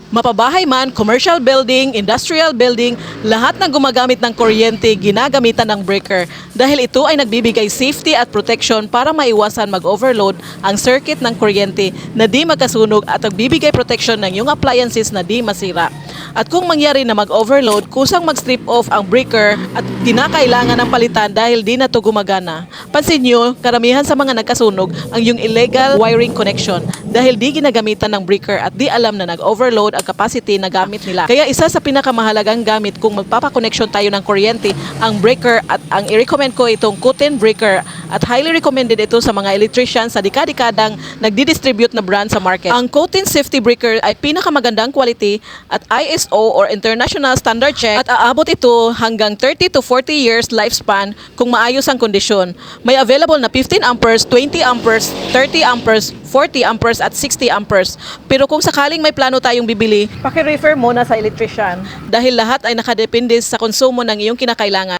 Mapabahay man, commercial building, industrial building, lahat ng gumagamit ng kuryente ginagamitan ng breaker dahil ito ay nagbibigay safety at protection para maiwasan mag-overload ang circuit ng kuryente na di magkasunog at nagbibigay protection ng iyong appliances na di masira. At kung mangyari na mag-overload, kusang mag-strip off ang breaker at kinakailangan ng palitan dahil di na to gumagana. Pansin nyo, karamihan sa mga nagkasunog ang yung illegal wiring connection dahil di ginagamitan ng breaker at di alam na nag-overload ang capacity na gamit nila. Kaya isa sa pinakamahalagang gamit kung magpapakoneksyon tayo ng kuryente, ang breaker, at ang i-recommend ko itong Kutin breaker at highly recommended ito sa mga electrician sa dekadang nagdi-distribute na brand sa market. Ang Kutin safety breaker ay pinakamagandang quality at ISO or International Standard Check at aabot ito hanggang 30 to 40 years lifespan kung maayos ang kondisyon. May available na 15 amperes, 20 amperes, 30 amperes, 40 amperes at 60 amperes. Pero kung sakaling may plano tayong bibili, paki-refer muna sa electrician dahil lahat ay nakadepende sa konsumo ng iyong kinakailangan.